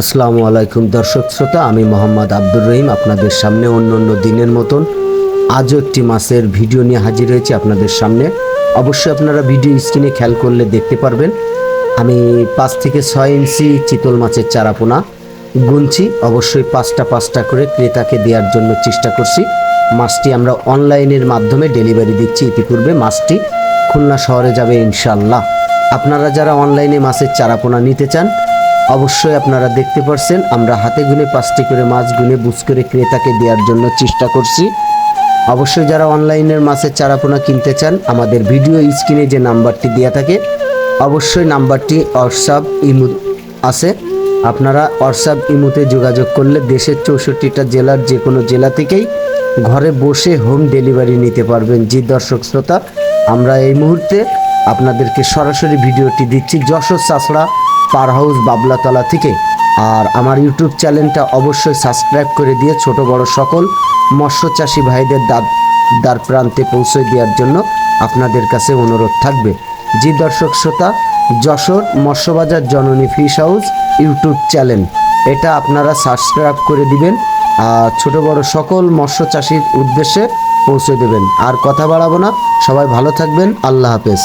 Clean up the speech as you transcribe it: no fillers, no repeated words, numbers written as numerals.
আসসালামু আলাইকুম দর্শক শ্রোতা, আমি মোহাম্মদ আব্দুর রহিম আপনাদের সামনে অন্য দিনের মতন আজও একটি মাছের ভিডিও নিয়ে হাজির হয়েছি আপনাদের সামনে। অবশ্যই আপনারা ভিডিও স্ক্রিনে খেয়াল করলে দেখতে পারবেন আমি 5 থেকে 6 ইঞ্চি চিতল মাছের চারাপোনা গুনছি। অবশ্যই পাঁচটা করে ক্রেতাকে দেওয়ার জন্য চেষ্টা করছি। মাছটি আমরা অনলাইনের মাধ্যমে ডেলিভারি দিচ্ছি। ইতিপূর্বে মাছটি খুলনা শহরে যাবে ইনশাআল্লাহ। আপনারা যারা অনলাইনে মাছের চারাপোনা নিতে চান, অবশ্যই আপনারা দেখতে পাচ্ছেন আমরা হাতে গুনে 5টি করে মাছ গুনে বুঝ করে ক্রেতাকে দেওয়ার জন্য চেষ্টা করছি। অবশ্যই যারা অনলাইনের মাছের চারাপোনা কিনতে চান, আমাদের ভিডিও স্ক্রিনে যে নাম্বারটি দেওয়া থাকে অবশ্যই নাম্বারটি হোয়াটসঅ্যাপ ইমো আছে। আপনারা হোয়াটসঅ্যাপ ইমোতে যোগাযোগ করলে দেশের 64টা জেলার যে কোনো জেলা থেকেই ঘরে বসে হোম ডেলিভারি নিতে পারবেন। জি দর্শক শ্রোতা, আমরা এই মুহূর্তে আপনাদেরকে সরাসরি ভিডিওটি দিচ্ছি যশোর চাষড়া পার হাউস বাবলাতলা থেকে। আর আমার ইউটিউব চ্যানেলটা অবশ্যই সাবস্ক্রাইব করে দিয়ে ছোট বড় সকল মৎস্য চাষি ভাইদের দ্বার প্রান্তে পৌঁছে দেওয়ার জন্য আপনাদের কাছে অনুরোধ থাকবে। জি দর্শক শ্রোতা, যশোর মৎস্যবাজার জননী ফিশ হাউস ইউটিউব চ্যানেল, এটা আপনারা সাবস্ক্রাইব করে দিবেন আর ছোট বড় সকল মৎস্য চাষির উদ্দেশ্যে পৌঁছে দেবেন। আর কথা বাড়াবো না, সবাই ভালো থাকবেন। আল্লাহ হাফেজ।